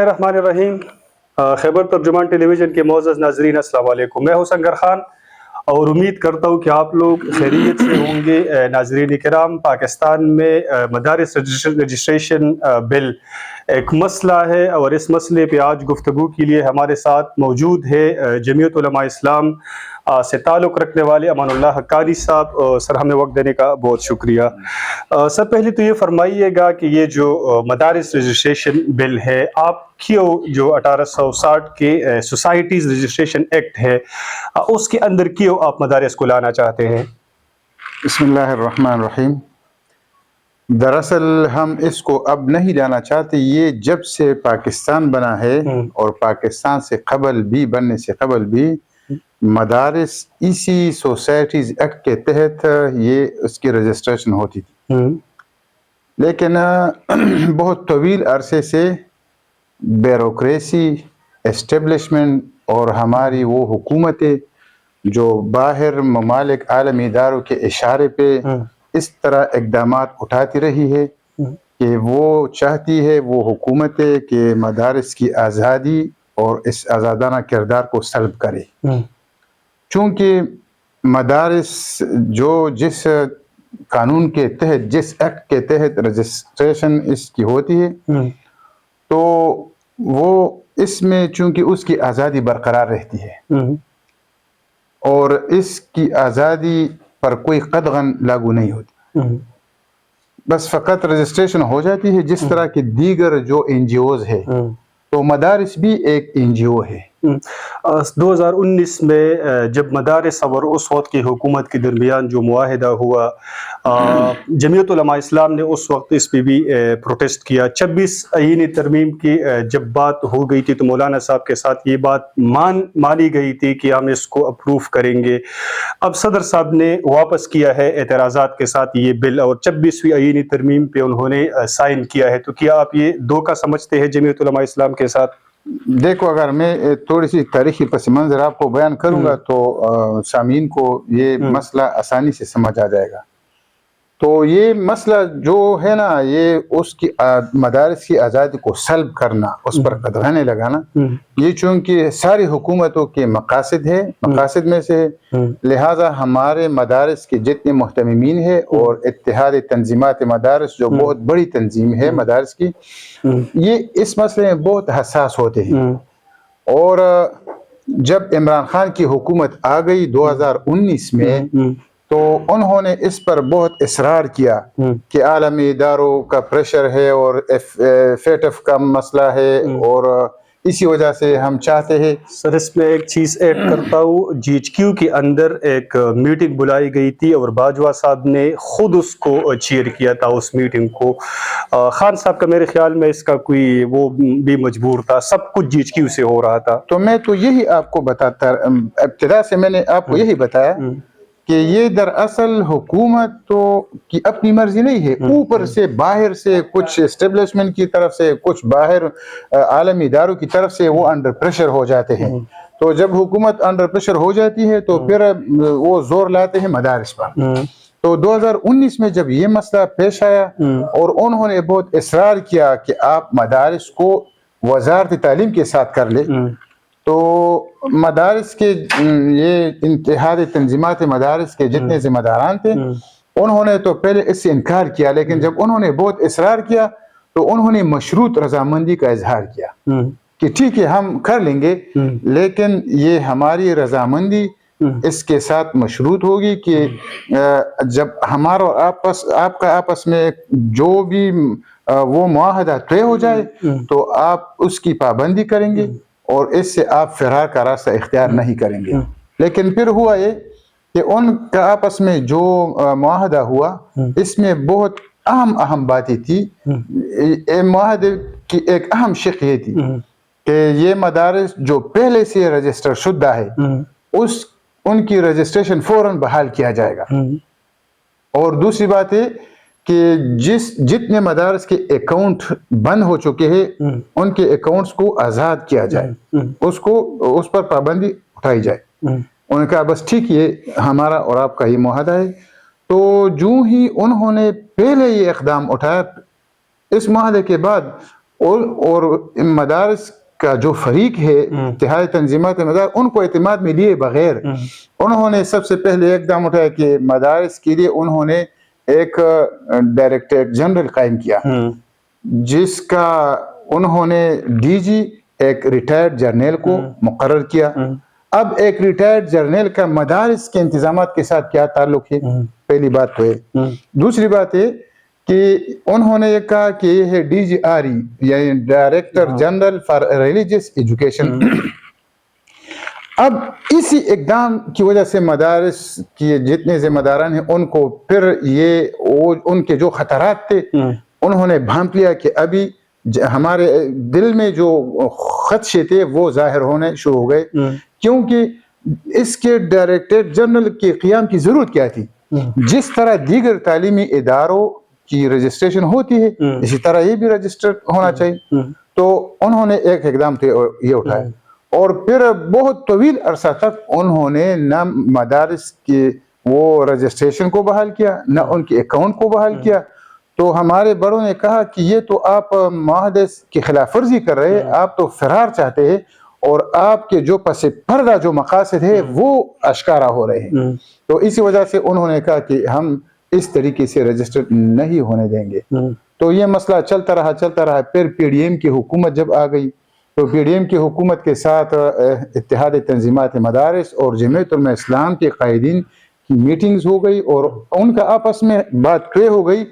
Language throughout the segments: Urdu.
الرحمن الرحیم۔ خیبر ترجمان ٹیلی ویژن کے معزز ناظرین السلام علیکم، میں ہوں سنگر خان اور امید کرتا ہوں کہ آپ لوگ خیریت سے ہوں گے۔ ناظرین کرام، پاکستان میں مدارس رجسٹریشن بل ایک مسئلہ ہے اور اس مسئلے پہ آج گفتگو کے لیے ہمارے ساتھ موجود ہے جمعیت علماء اسلام سے تعلق رکھنے والے امان اللہ حقانی صاحب۔ سر، ہمیں وقت دینے کا بہت شکریہ۔ سر، پہلے تو یہ فرمائیے گا کہ یہ جو مدارس رجسٹریشن بل ہے، آپ کیوں جو 1860 کے سوسائٹیز رجسٹریشن ایکٹ ہے اس کے اندر کیوں آپ مدارس کو لانا چاہتے ہیں؟ بسم اللہ الرحمن الرحیم۔ دراصل ہم اس کو اب نہیں لانا چاہتے، یہ جب سے پاکستان بنا ہے اور پاکستان سے قبل بھی، بننے سے قبل بھی مدارس اسی سوسائٹیز ایکٹ کے تحت یہ اس کی رجسٹریشن ہوتی تھی، لیکن بہت طویل عرصے سے بیوروکریسی، اسٹیبلشمنٹ اور ہماری وہ حکومتیں جو باہر ممالک، عالمی اداروں کے اشارے پہ اس طرح اقدامات اٹھاتی رہی ہے کہ وہ چاہتی ہے، وہ حکومتیں، کہ مدارس کی آزادی اور اس آزادانہ کردار کو سلب کرے۔ چونکہ مدارس جو جس قانون کے تحت، جس ایکٹ کے تحت رجسٹریشن اس کی ہوتی ہے، تو وہ اس میں چونکہ اس کی آزادی برقرار رہتی ہے اور اس کی آزادی پر کوئی قدغن لاگو نہیں ہوتی، بس فقط رجسٹریشن ہو جاتی ہے جس طرح کی دیگر جو این جی اوز ہے، تو مدارس بھی ایک این جی او ہے۔ 2019 میں جب مدارس اور اس وقت کی حکومت کے درمیان جو معاہدہ ہوا، جمعیت علماء اسلام نے اس وقت اس پہ بھی پروٹیسٹ کیا۔ 26 آئینی ترمیم کی جب بات ہو گئی تھی تو مولانا صاحب کے ساتھ یہ بات مانی گئی تھی کہ ہم اس کو اپروو کریں گے۔ اب صدر صاحب نے واپس کیا ہے اعتراضات کے ساتھ یہ بل، اور 26ویں آئینی ترمیم پہ انہوں نے سائن کیا ہے۔ تو کیا آپ یہ دھوکہ سمجھتے ہیں جمعیت علماء اسلام کے ساتھ؟ دیکھو، اگر میں تھوڑی سی تاریخی پس منظر آپ کو بیان کروں گا تو سامعین کو یہ مسئلہ آسانی سے سمجھ آ جائے گا۔ تو یہ مسئلہ جو ہے نا، یہ اس کی مدارس کی آزادی کو سلب کرنا، اس پر قدغنیں لگانا، یہ چونکہ ساری حکومتوں کے مقاصد ہے، مقاصد میں سے، لہٰذا ہمارے مدارس کے جتنے محتممین ہیں اور اتحاد تنظیمات مدارس جو بہت بڑی تنظیم ہے مدارس کی، یہ اس مسئلے میں بہت حساس ہوتے ہیں۔ اور جب عمران خان کی حکومت آ گئی 2019 میں، تو انہوں نے اس پر بہت اصرار کیا کہ عالمی اداروں کا پریشر ہے اور FATF کا مسئلہ ہے، اور اسی وجہ سے ہم چاہتے ہیں۔ سر، اس میں ایک چیز ایڈ کرتا ہوں، GHQ کے اندر ایک میٹنگ بلائی گئی تھی اور باجوہ صاحب نے خود اس کو چیئر کیا تھا، اس میٹنگ کو۔ خان صاحب کا میرے خیال میں اس کا کوئی وہ بھی مجبور تھا، سب کچھ GHQ سے ہو رہا تھا۔ تو میں تو یہی آپ کو بتاتا، ابتدا سے میں نے آپ کو یہی بتایا کہ یہ دراصل حکومت تو کی اپنی مرضی نہیں ہے، اوپر سے باہر سے کچھ اسٹیبلشمنٹ کی طرف سے، کچھ باہر عالمی اداروں کی طرف سے وہ انڈر پریشر ہو جاتے ہیں۔ تو جب حکومت انڈر پریشر ہو جاتی ہے تو پھر وہ زور لاتے ہیں مدارس پر۔ تو 2019 میں جب یہ مسئلہ پیش آیا اور انہوں نے بہت اصرار کیا کہ آپ مدارس کو وزارت تعلیم کے ساتھ کر لیں، تو مدارس کے یہ اتحاد تنظیمات مدارس کے جتنے ذمہ داران تھے، انہوں نے تو پہلے اس سے انکار کیا، لیکن جب انہوں نے بہت اصرار کیا تو انہوں نے مشروط رضامندی کا اظہار کیا کہ ٹھیک ہے ہم کر لیں گے، لیکن یہ ہماری رضامندی اس کے ساتھ مشروط ہوگی کہ جب ہمارا اور آپ کا آپس میں جو بھی وہ معاہدہ طے ہو جائے تو آپ اس کی پابندی کریں گے اور اس سے آپ فرار کا راستہ اختیار نہیں کریں گے۔ لیکن پھر ہوا یہ کہ ان کا آپس میں جو معاہدہ ہوا، اس میں بہت اہم باتیں تھی۔ معاہدے کی ایک اہم شق یہ تھی کہ یہ مدارس جو پہلے سے رجسٹر شدہ ہے، ان کی رجسٹریشن فوراً بحال کیا جائے گا۔ اور دوسری بات ہے کہ جتنے مدارس کے اکاؤنٹ بند ہو چکے ہیں، ان کے اکاؤنٹس کو آزاد کیا جائے، اس پر پابندی اٹھائی جائے۔ انہوں نے کہا بس ٹھیک، یہ ہمارا اور آپ کا یہ معاہدہ ہے۔ تو جو ہی انہوں نے پہلے یہ اقدام اٹھایا، اس معاہدے کے بعد اور مدارس کا جو فریق ہے اتحاد تنظیمات مدارس، ان کو اعتماد میں لیے بغیر انہوں نے سب سے پہلے اقدام اٹھایا کہ مدارس کے لیے انہوں نے ایک ڈائریکٹریٹ جنرل قائم کیا، جس کا انہوں نے ڈی جی ایک ریٹائرڈ جرنیل کو مقرر کیا۔ اب ایک ریٹائرڈ جرنیل کا مدارس کے انتظامات کے ساتھ کیا تعلق ہے؟ پہلی بات تو ہے۔ دوسری بات ہے کہ انہوں نے یہ کہا کہ یہ ہے ڈی جی آر ای، یعنی director general for religious education. اب اسی اقدام کی وجہ سے مدارس کی جتنے ذمہ داران ہیں ان کو پھر ان کے جو خطرات تھے انہوں نے بھانپ لیا کہ ابھی ہمارے دل میں جو خدشے تھے وہ ظاہر ہونے شروع ہو گئے، کیونکہ اس کے ڈائریکٹریٹ جنرل کے قیام کی ضرورت کیا تھی؟ جس طرح دیگر تعلیمی اداروں کی رجسٹریشن ہوتی ہے اسی طرح یہ بھی رجسٹر ہونا چاہیے۔ تو انہوں نے ایک اقدام یہ اٹھایا، اور پھر بہت طویل عرصہ تک انہوں نے نہ مدارس کے وہ رجسٹریشن کو بحال کیا، نہ ان کے اکاؤنٹ کو بحال کیا۔ تو ہمارے بڑوں نے کہا کہ یہ تو آپ معاہدے کی خلاف ورزی کر رہے ہیں، آپ تو فرار چاہتے ہیں، اور آپ کے جو پس پردہ جو مقاصد ہے وہ اشکارا ہو رہے ہیں۔ تو اسی وجہ سے انہوں نے کہا کہ ہم اس طریقے سے رجسٹر نہیں ہونے دیں گے۔ تو یہ مسئلہ چلتا رہا۔ پھر پی ڈی ایم کی حکومت جب آ گئی تو پی ڈی ایم کی حکومت کے ساتھ اتحاد تنظیمات مدارس اور جمعیت علماء اسلام کے قائدین کی میٹنگز ہو گئی، اور ان کا آپس میں بات طے ہو گئی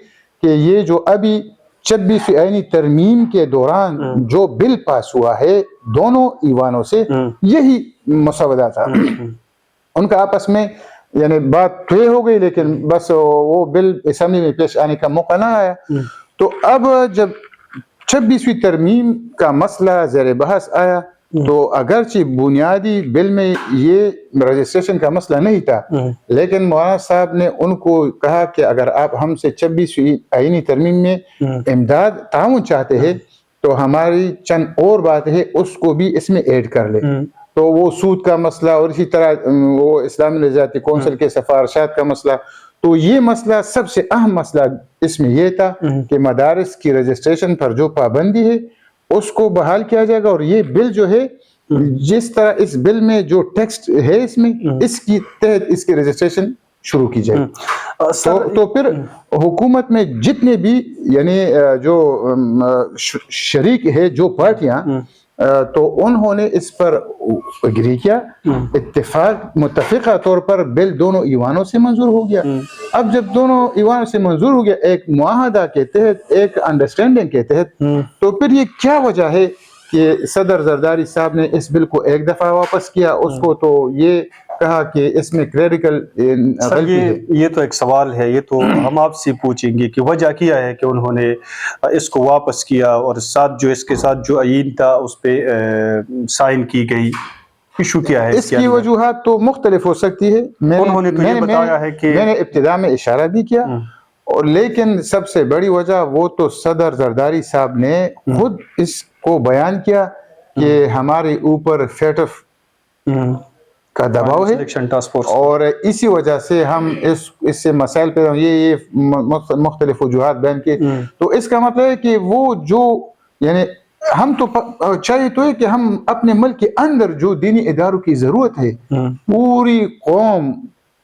کہ یہ جو ابھی 26ویں آئینی ترمیم کے دوران جو بل پاس ہوا ہے دونوں ایوانوں سے، یہی مسودہ تھا۔ ان کا آپس میں یعنی بات طے ہو گئی، لیکن بس وہ بل اسمبلی میں پیش آنے کا موقع نہ آیا۔ تو اب جب 26ویں ترمیم کا مسئلہ زیر بحث آیا تو اگرچہ بنیادی بل میں یہ رجسٹریشن کا مسئلہ نہیں تھا، لیکن مولانا صاحب نے ان کو کہا کہ اگر آپ ہم سے 26ویں آئینی ترمیم میں امداد تعاون چاہتے ہیں تو ہماری چند اور بات ہے اس کو بھی اس میں ایڈ کر لیں۔ تو وہ سود کا مسئلہ، اور اسی طرح وہ اسلامی نظریاتی کونسل کے سفارشات کا مسئلہ، تو یہ مسئلہ سب سے اہم مسئلہ اس میں یہ تھا کہ مدارس کی رجسٹریشن پر جو پابندی ہے اس کو بحال کیا جائے گا، اور یہ بل جو ہے جس طرح اس بل میں جو ٹیکسٹ ہے اس میں اس کی تحت اس کی رجسٹریشن شروع کی جائے۔ تو پھر حکومت میں جتنے بھی یعنی جو شریک ہے جو پارٹیاں، تو انہوں نے اس پر اگری کیا، متفقہ طور پر بل دونوں ایوانوں سے منظور ہو گیا۔ اب جب دونوں ایوانوں سے منظور ہو گیا ایک معاہدہ کے تحت، ایک انڈرسٹینڈنگ کے تحت، تو پھر یہ کیا وجہ ہے کہ صدر زرداری صاحب نے اس بل کو ایک دفعہ واپس کیا؟ اس کو تو یہ کہا کہ اس میں کلیریکل غلطی ہے۔ یہ تو ایک سوال ہے، یہ تو ہم آپ سے پوچھیں گے کہ وجہ کیا ہے کہ انہوں نے اس کو واپس کیا، اور ساتھ جو اس کے ساتھ جو عین تھا اس پہ سائن کی گئی، ایشو کیا ہے؟ اس کی وجوہات تو مختلف ہو سکتی ہے۔ انہوں نے تو یہ بتایا ہے کہ میں نے ابتدا میں اشارہ بھی کیا، اور لیکن سب سے بڑی وجہ وہ تو صدر زرداری صاحب نے خود اس کو بیان کیا کہ ہمارے اوپر فیٹف کا دباؤ ہے، اور اسی وجہ سے ہم اس سے مسائل پیدا ہوئے، یہ مختلف وجوہات بیان کیے۔ تو اس کا مطلب ہے کہ وہ جو یعنی ہم تو چاہیے تو ہے کہ ہم اپنے ملک کے اندر جو دینی اداروں کی ضرورت ہے، پوری قوم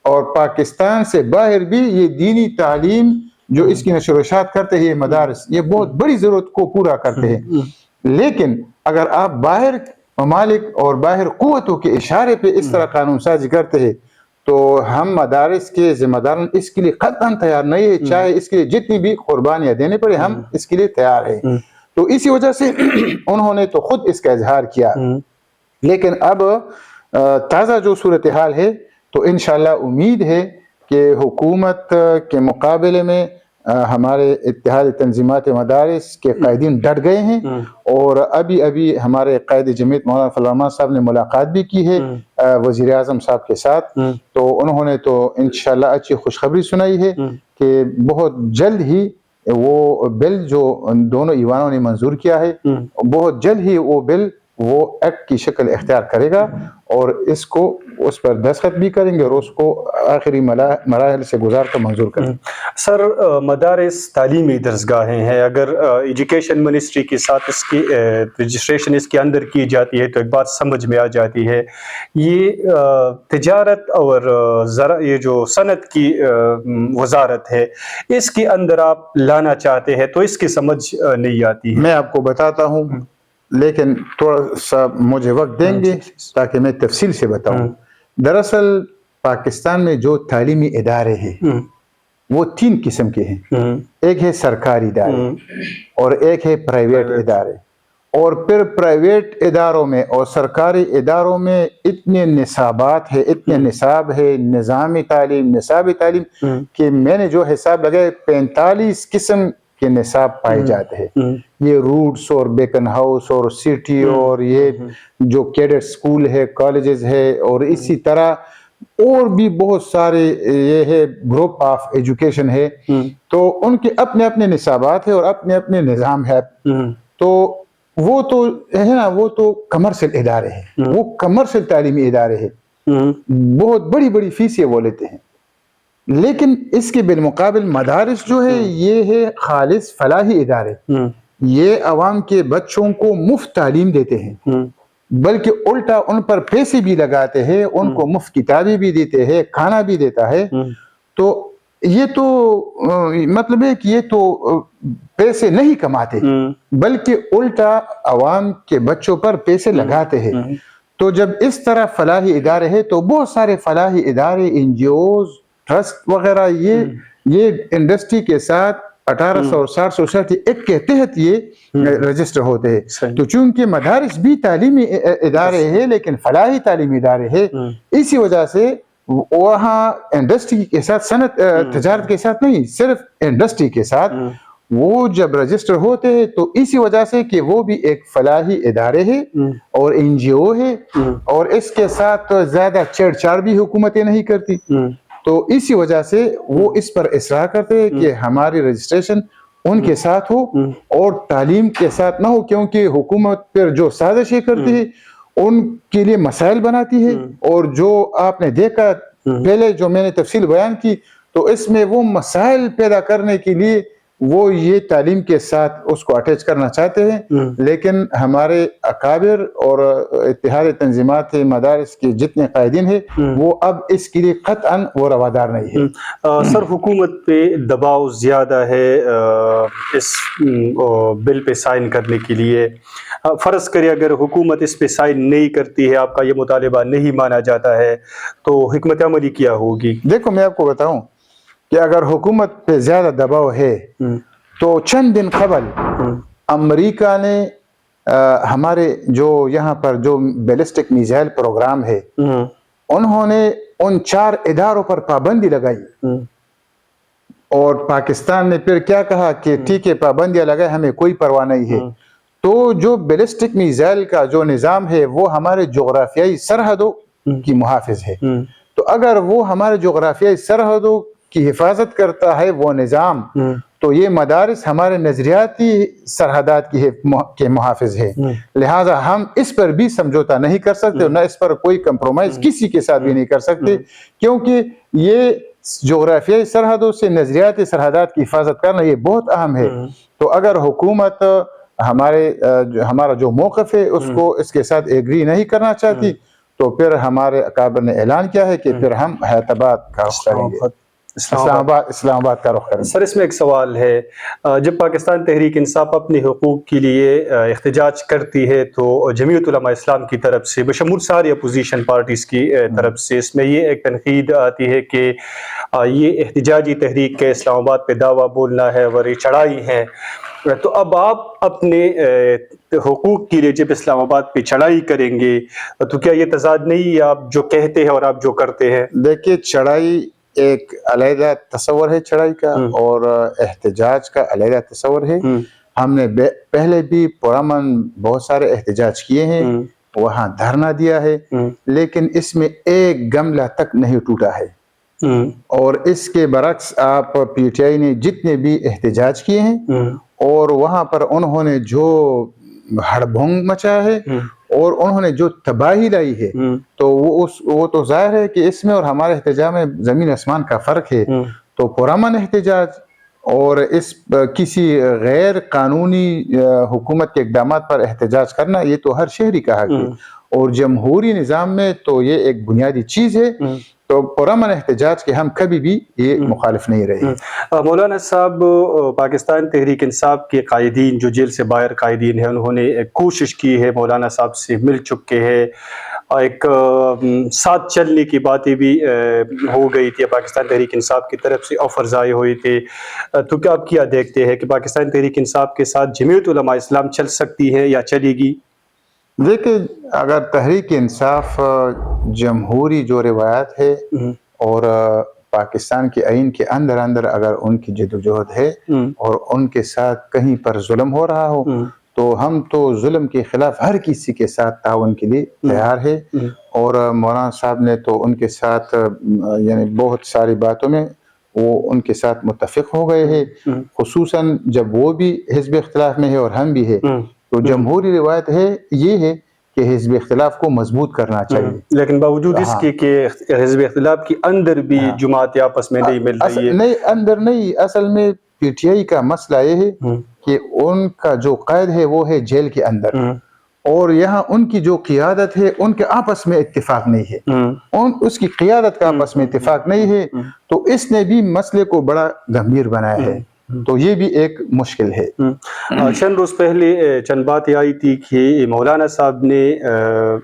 اور پاکستان سے باہر بھی یہ دینی تعلیم جو اس کی نشر و اشاعت کرتے ہیں، یہ مدارس یہ بہت بڑی ضرورت کو پورا کرتے ہیں۔ لیکن اگر آپ باہر ممالک اور باہر قوتوں کے اشارے پہ اس طرح قانون سازی کرتے ہیں تو ہم مدارس کے ذمہ داران اس کے لیے قطعاً تیار نہیں ہے، چاہے اس کے لیے جتنی بھی قربانیاں دینے پڑے ہم اس کے لیے تیار ہیں۔ تو اسی وجہ سے انہوں نے تو خود اس کا اظہار کیا۔ لیکن اب تازہ جو صورتحال ہے تو انشاءاللہ امید ہے کہ حکومت کے مقابلے میں ہمارے اتحاد تنظیمات مدارس کے قائدین ڈٹ گئے ہیں، اور ابھی ہمارے قائد جمعیت مولانا فضل الرحمان صاحب نے ملاقات بھی کی ہے وزیر اعظم صاحب کے ساتھ، تو انہوں نے تو انشاءاللہ اچھی خوشخبری سنائی ہے کہ بہت جلد ہی وہ بل جو دونوں ایوانوں نے منظور کیا ہے، بہت جلد ہی وہ بل وہ ایکٹ کی شکل اختیار کرے گا، اور اس کو اس پر دستخط بھی کریں گے اور اس کو آخری مراحل سے گزار کر منظور کریں گے. سر مدارس تعلیمی درسگاہیں ہیں، اگر ایجوکیشن منسٹری کے ساتھ اس کی رجسٹریشن اس کے اندر کی جاتی ہے تو ایک بات سمجھ میں آ جاتی ہے، یہ تجارت اور یہ جو صنعت کی وزارت ہے اس کے اندر آپ لانا چاہتے ہیں تو اس کی سمجھ نہیں آتی ہے. میں آپ کو بتاتا ہوں لیکن تھوڑا سا مجھے وقت دیں گے تاکہ میں تفصیل سے بتاؤں. دراصل پاکستان میں جو تعلیمی ادارے ہیں وہ 3 قسم کے ہیں. ایک ہے سرکاری ادارے اور ایک ہے پرائیویٹ ادارے. اور پھر پرائیویٹ اداروں میں اور سرکاری اداروں میں اتنے نصابات ہے، اتنے نصاب ہے، نظامی تعلیم، نصابی تعلیم، کہ میں نے جو حساب لگائے 45 قسم کے نصاب پائے جاتے ہیں. یہ روٹس اور بیکن ہاؤس اور سٹی اور یہ جو کیڈٹ اسکول ہے، کالجز ہے، اور اسی طرح اور بھی بہت سارے یہ ہے گروپ آف ایجوکیشن ہے. تو ان کے اپنے اپنے نصابات ہیں اور اپنے اپنے نظام ہے. تو وہ تو ہے نا، وہ تو کمرشل ادارے ہیں، وہ کمرشل تعلیمی ادارے ہیں، بہت بڑی بڑی فیسیں وہ لیتے ہیں. لیکن اس کے بالمقابل مدارس جو ہے یہ ہے خالص فلاحی ادارے. یہ عوام کے بچوں کو مفت تعلیم دیتے ہیں، بلکہ الٹا ان پر پیسے بھی لگاتے ہیں، ان کو مفت کتابیں بھی دیتے ہیں، کھانا بھی دیتا ہے. تو یہ تو مطلب ہے کہ یہ تو پیسے نہیں کماتے بلکہ الٹا عوام کے بچوں پر پیسے لگاتے ہیں. تو جب اس طرح فلاحی ادارے ہیں تو بہت سارے فلاحی ادارے، این جی اوز، ٹرسٹ وغیرہ یہ انڈسٹری کے ساتھ 1860 ایکٹ کے تحت یہ رجسٹر ہوتے ہیں. تو چونکہ مدارس بھی تعلیمی ادارے ہیں لیکن فلاحی تعلیمی ادارے ہیں، اسی وجہ سے وہاں انڈسٹری کے ساتھ صنعت تجارت کے ساتھ نہیں، صرف انڈسٹری کے ساتھ وہ جب رجسٹر ہوتے ہیں تو اسی وجہ سے کہ وہ بھی ایک فلاحی ادارے ہیں اور این جی او ہے، اور اس کے ساتھ زیادہ چھیڑ چھاڑ بھی حکومتیں نہیں کرتی. تو اسی وجہ سے وہ اس پر اصرار کرتے ہیں کہ ہماری رجسٹریشن ان کے ساتھ ہو اور تعلیم کے ساتھ نہ ہو، کیونکہ حکومت پر جو سازشیں کرتی ہے ان کے لیے مسائل بناتی ہے. اور جو آپ نے دیکھا پہلے جو میں نے تفصیل بیان کی، تو اس میں وہ مسائل پیدا کرنے کے لیے وہ یہ تعلیم کے ساتھ اس کو اٹیچ کرنا چاہتے ہیں. لیکن ہمارے اکابر اور اتحاد تنظیمات مدارس کے جتنے قائدین ہیں وہ اب اس کے لیے قطعاً وہ روادار نہیں ہے. سر حکومت پہ دباؤ زیادہ ہے اس بل پہ سائن کرنے کے لیے. فرض کرے اگر حکومت اس پہ سائن نہیں کرتی ہے، آپ کا یہ مطالبہ نہیں مانا جاتا ہے، تو حکمت عملی کیا ہوگی؟ دیکھو میں آپ کو بتاؤں کہ اگر حکومت پہ زیادہ دباؤ ہے تو چند دن قبل امریکہ نے ہمارے جو یہاں پر جو بیلسٹک میزائل پروگرام ہے انہوں نے ان 4 اداروں پر پابندی لگائی، اور پاکستان نے پھر کیا کہا کہ ٹھیک ہے پابندیاں لگائے، ہمیں کوئی پرواہ نہیں ہے. تو جو بیلسٹک میزائل کا جو نظام ہے وہ ہمارے جغرافیائی سرحدوں کی محافظ ہے. تو اگر وہ ہمارے جغرافیائی سرحدوں کی حفاظت کرتا ہے وہ نظام، تو یہ مدارس ہمارے نظریاتی سرحدات کے محافظ ہے. لہٰذا ہم اس پر بھی سمجھوتا نہیں کر سکتے، نہ اس پر کوئی کمپرومائز کسی کے ساتھ بھی نہیں کر سکتے، کیونکہ یہ جغرافیائی سرحدوں سے نظریاتی سرحدات کی حفاظت کرنا یہ بہت اہم ہے. تو اگر حکومت ہمارا جو موقف ہے اس کو اس کے ساتھ ایگری نہیں کرنا چاہتی، تو پھر ہمارے اکابر نے اعلان کیا ہے کہ پھر ہم حیات آباد کا رخ کریں گے، اسلام آباد کا رخ کریں گے. سر اس میں ایک سوال ہے، جب پاکستان تحریک انصاف اپنے حقوق کے لیے احتجاج کرتی ہے تو جمعیت علماء اسلام کی طرف سے بشمول ساری اپوزیشن پارٹیز کی طرف سے اس میں یہ ایک تنقید آتی ہے کہ یہ احتجاجی تحریک کے اسلام آباد پہ دعویٰ بولنا ہے اور یہ چڑھائی ہے. تو اب آپ اپنے حقوق کے لیے جب اسلام آباد پہ چڑھائی کریں گے تو کیا یہ تضاد نہیں ہے آپ جو کہتے ہیں اور آپ جو کرتے ہیں؟ دیکھیے چڑھائی ایک علیحدہ تصور ہے چڑھائی کا، اور احتجاج کا علیحدہ تصور ہے. ہم نے پہلے بھی پرامن بہت سارے احتجاج کیے ہیں، وہاں دھرنا دیا ہے، لیکن اس میں ایک گملہ تک نہیں ٹوٹا ہے. اور اس کے برعکس آپ پی ٹی آئی نے جتنے بھی احتجاج کیے ہیں اور وہاں پر انہوں نے جو ہڑبھنگ مچا ہے اور انہوں نے جو تباہی لائی ہے تو وہ تو ظاہر ہے کہ اس میں اور ہمارے احتجاج میں زمین آسمان کا فرق ہے. تو پرامن احتجاج اور اس کسی غیر قانونی حکومت کے اقدامات پر احتجاج کرنا یہ تو ہر شہری کا حق ہے, اور جمہوری نظام میں تو یہ ایک بنیادی چیز ہے. تو پرامن احتجاج کے ہم کبھی بھی یہ مخالف نہیں رہے. مولانا صاحب, پاکستان تحریک انصاف کے قائدین جو جیل سے باہر قائدین ہیں, انہوں نے ایک کوشش کی ہے, مولانا صاحب سے مل چکے ہیں, ایک ساتھ چلنے کی باتیں بھی ہو گئی تھی, پاکستان تحریک انصاف کی طرف سے آفرز آئے ہوئے تھے. تو کیا آپ کیا دیکھتے ہیں کہ پاکستان تحریک انصاف کے ساتھ جمعیت علماء اسلام چل سکتی ہے یا چلے گی؟ دیکھیں, اگر تحریک انصاف جمہوری جو روایات ہے اور پاکستان کے آئین کے اندر اگر ان کی جدوجہد ہے اور ان کے ساتھ کہیں پر ظلم ہو رہا ہو تو ہم تو ظلم کے خلاف ہر کسی کے ساتھ تعاون کے لیے تیار ہے. اور مولانا صاحب نے تو ان کے ساتھ یعنی بہت ساری باتوں میں وہ ان کے ساتھ متفق ہو گئے ہیں, خصوصاً جب وہ بھی حزب اختلاف میں ہے اور ہم بھی ہے. تو جمہوری روایت ہے یہ ہے کہ حزب اختلاف کو مضبوط کرنا چاہیے, لیکن باوجود اس کے کہ حزب اختلاف کے اندر بھی جماعت آپس میں نہیں مل رہی ہے. نہیں, اندر نہیں, اصل میں پی ٹی آئی کا مسئلہ یہ ہے کہ ان کا جو قائد ہے وہ ہے جیل کے اندر, اور یہاں ان کی جو قیادت ہے ان کے آپس میں اتفاق نہیں ہے, اس کی قیادت کا آپس میں اتفاق نہیں ہے. تو اس نے بھی مسئلے کو بڑا گمبھیر بنایا ہے, تو یہ بھی ایک مشکل ہے. چند روز پہلے چند باتیں آئی تھی کہ مولانا صاحب نے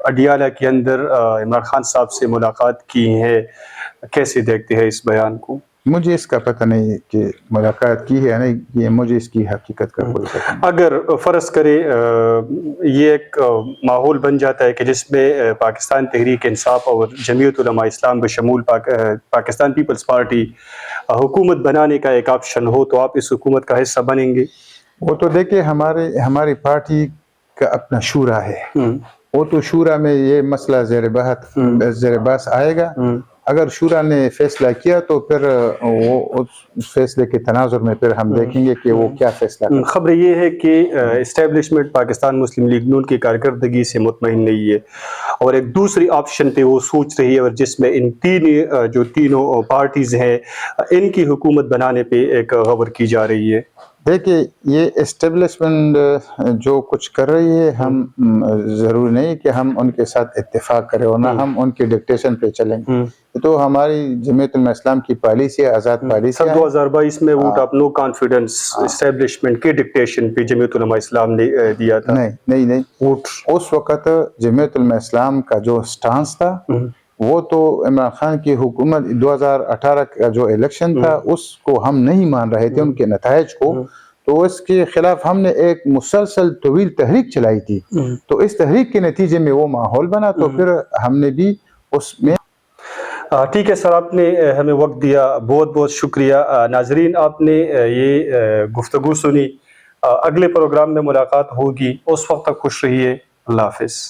اڈیالہ کے اندر عمران خان صاحب سے ملاقات کی ہے, کیسے دیکھتے ہیں اس بیان کو؟ مجھے اس کا پتہ نہیں کہ ملاقات کی ہے یا نہیں, یہ مجھے اس کی حقیقت کا کوئی پتہ نہیں. اگر فرض کرے یہ ایک ماحول بن جاتا ہے کہ جس میں پاکستان تحریک انصاف اور جمعیت علماء اسلام بشمول پاکستان پیپلز پارٹی حکومت بنانے کا ایک آپشن ہو, تو آپ اس حکومت کا حصہ بنیں گے؟ وہ تو دیکھیں, ہماری پارٹی کا اپنا شورا ہے, وہ تو شورا میں یہ مسئلہ زیر بحث آئے گا. اگر شورا نے فیصلہ کیا تو پھر وہ اس فیصلے کے تناظر میں پھر ہم دیکھیں گے کہ وہ کیا فیصلہ کریں. خبر یہ ہے کہ اسٹیبلشمنٹ پاکستان مسلم لیگ نون کی کارکردگی سے مطمئن نہیں ہے اور ایک دوسری آپشن پہ وہ سوچ رہی ہے, اور جس میں ان تینوں پارٹیز ہیں ان کی حکومت بنانے پہ ایک غور کی جا رہی ہے. دیکھیں, یہ اسٹیبلشمنٹ جو کچھ کر رہی ہے, ہم ضروری نہیں کہ ہم ان کے ساتھ اتفاق کریں اور نہ ہم ان کے ڈکٹیشن پہ چلیں گے. تو ہماری جمعیت علماء اسلام کی پالیسی ہے, آزاد پالیسی ہے. 2022 میں vote of no confidence establishment کے ڈکٹیشن پہ جمعیت علماء اسلام نے دیا تھا. نہیں, اس وقت جمعیت علماء اسلام کا جو سٹانس تھا وہ تو عمران خان کی حکومت 2018 کا جو الیکشن تھا اس کو ہم نہیں مان رہے تھے, ان کے نتائج کو. تو اس کے خلاف ہم نے ایک مسلسل طویل تحریک چلائی تھی. تو اس تحریک کے نتیجے میں وہ ماحول بنا, تو پھر ہم نے بھی اس میں. ٹھیک ہے سر, آپ نے ہمیں وقت دیا, بہت بہت شکریہ. ناظرین, آپ نے یہ گفتگو سنی. اگلے پروگرام میں ملاقات ہوگی, اس وقت تک خوش رہیے. اللہ حافظ.